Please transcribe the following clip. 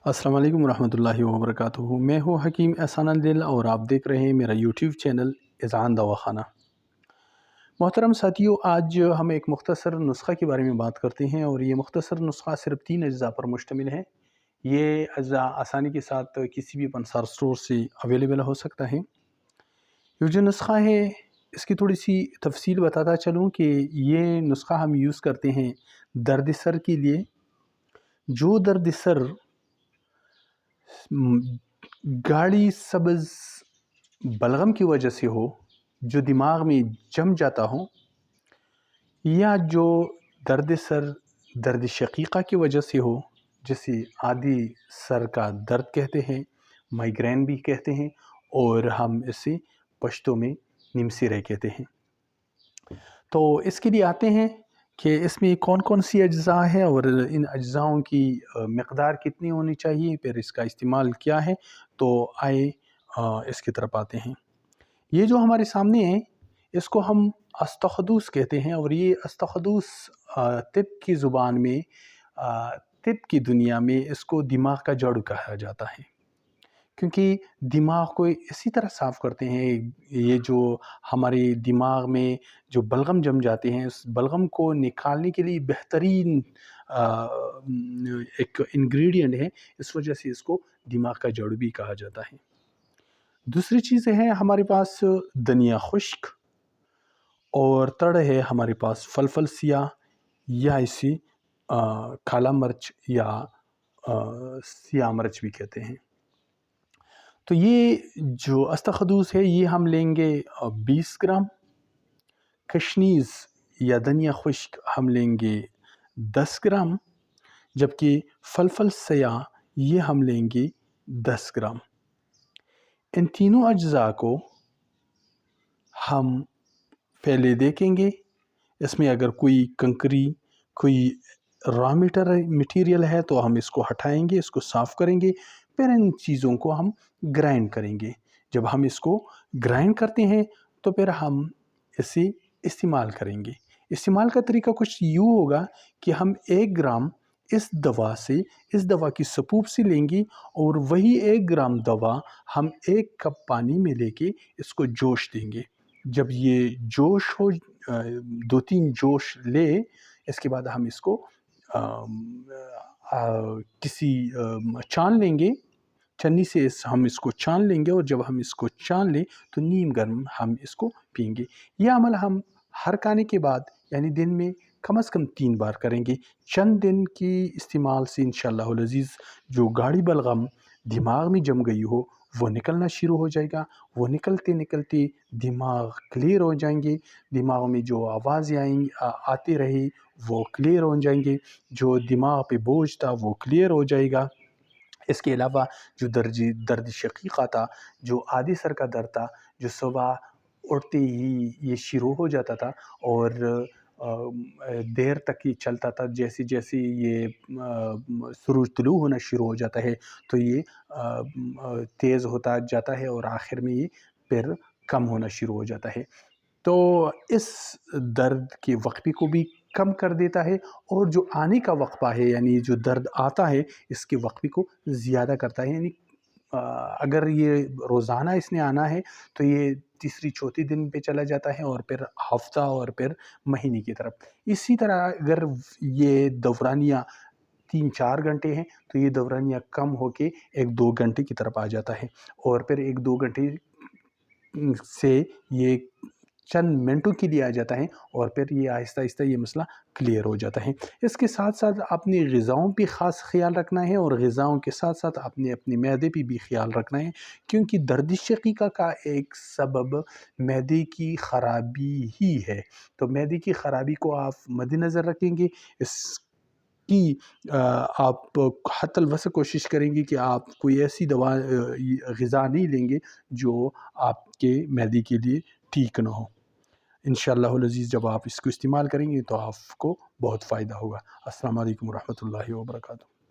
अस्सलाम वालेकुम रहमतुल्लाहि व बरकातुहू। मैं हूँ हकीम एहसान दिल और आप देख रहे हैं मेरा यूट्यूब चैनल इज़ान दवाखाना। मोहतरम साथियों, आज हम एक मुख्तसर नुस्ख़ा के बारे में बात करते हैं और ये मुख्तसर नुस्ख़ा सिर्फ 3 अज्ज़ा पर मुश्तमिल है। ये अज्ज़ा आसानी के साथ किसी भी पंसार स्टोर से अवेलेबल हो सकता है। ये जो नुस्ख़ा है इसकी थोड़ी सी तफसील बताता चलूँ कि ये नुस्ख़ा हम यूज़ करते हैं दर्द सर के लिए। जो दर्द सर गाढ़ी सब्ज़ बलगम की वजह से हो, जो दिमाग में जम जाता हो, या जो दर्द सर दर्द शकीका की वजह से हो, जिसे आदि सर का दर्द कहते हैं, माइग्रेन भी कहते हैं और हम इसे पश्तो में निमसिरे कहते हैं। तो इसके लिए आते हैं कि इसमें कौन कौन सी अज्ज़ा है और इन अज्ज़ाओं की मक़दार कितनी होनी चाहिए, फिर इसका इस्तेमाल क्या है। तो आइए इसकी तरफ आते हैं। ये जो हमारे सामने है इसको हम अस्तखदूस कहते हैं और ये अस्तखदूस तिब की ज़ुबान में तिब की दुनिया में इसको दिमाग का जड़ कहा जाता है, क्योंकि दिमाग को इसी तरह साफ़ करते हैं। ये जो हमारे दिमाग में जो बलगम जम जाते हैं, उस बलगम को निकालने के लिए बेहतरीन एक इंग्रेडिएंट है, इस वजह से इसको दिमाग का जड़ भी कहा जाता है। दूसरी चीज़ है हमारे पास धनिया खुश्क और तड़ है हमारे पास फलफल सिया या इसे काला मिर्च या सिया मिर्च भी कहते हैं। तो ये जो अस्तखदूस है ये हम लेंगे 20 ग्राम, कशनीज़ या धनिया खुश्क हम लेंगे 10 ग्राम, जबकि फलफल सिया ये हम लेंगे 10 ग्राम। इन तीनों अज्ज़ा को हम पहले देखेंगे, इसमें अगर कोई कंकरी, कोई रॉ मटीरियल है तो हम इसको हटाएंगे, इसको साफ़ करेंगे, फिर इन चीज़ों को हम ग्राइंड करेंगे। जब हम इसको ग्राइंड करते हैं तो फिर हम इसे इस्तेमाल करेंगे। इस्तेमाल का तरीका कुछ यूँ होगा कि हम 1 ग्राम इस दवा की सपूप से लेंगे और वही 1 ग्राम दवा हम 1 कप पानी में लेके इसको जोश देंगे। जब ये जोश हो, 2-3 जोश ले, इसके बाद हम इसको किसी छान लेंगे, छन्नी से हम इसको छान लेंगे और जब हम इसको छान लें तो नीम गर्म हम इसको पिएंगे। यह अमल हम हर खाने के बाद यानी दिन में कम से कम 3 बार करेंगे। चंद दिन की इस्तेमाल से इंशाअल्लाहुल अज़ीज़ जो गाढ़ी बलगम दिमाग में जम गई हो वो निकलना शुरू हो जाएगा। वो निकलते निकलते दिमाग क्लियर हो जाएंगे। दिमाग में जो आवाज़ें आएंगी आती रही वो क्लियर हो जाएंगे। जो दिमाग पे बोझ था वो क्लियर हो जाएगा। इसके अलावा जो दर्द शकीका था, जो आदि सर का दर्द था, जो सुबह उठते ही ये शुरू हो जाता था और देर तक ही चलता था, जैसे जैसे ये सूरज तुलू होना शुरू हो जाता है तो ये तेज़ होता जाता है और आखिर में ये फिर कम होना शुरू हो जाता है। तो इस दर्द के वक्फ़े को भी कम कर देता है और जो आने का वक्फ़ा है यानी जो दर्द आता है इसके वक्फ़े को ज़्यादा करता है। यानी अगर ये रोज़ाना इसने आना है तो ये तीसरी चौथी दिन पे चला जाता है और फिर हफ़्ता और फिर महीने की तरफ। इसी तरह अगर ये दौरानिया 3-4 घंटे हैं तो ये दौरानिया कम होके 1-2 घंटे की तरफ आ जाता है और फिर 1-2 घंटे से ये चंद मिनटों के लिए आ जाता है और फिर ये आहिस्ता-आहिस्ता ये मसला क्लियर हो जाता है। इसके साथ-साथ अपनी ग़िज़ाओं पे ख़ास ख़्याल रखना है और ग़िज़ाओं के साथ-साथ अपने मैदे पे भी ख़्याल रखना है, क्योंकि दर्द शकीका का एक सबब मैदे की ख़राबी ही है। तो मैदे की ख़राबी को आप मद्देनज़र रखेंगे। कि आप हत्तल वसा कोशिश करेंगे कि आप कोई ऐसी दवा ग़िज़ा नहीं लेंगे जो आपके मैदे के लिए ठीक ना हो। इंशाअल्लाहुल अज़ीज़ जब आप इसको इस्तेमाल करेंगे तो आपको बहुत फ़ायदा होगा। अस्सलाम वालेकुम रहमतुल्लाहि व बरकातुहू।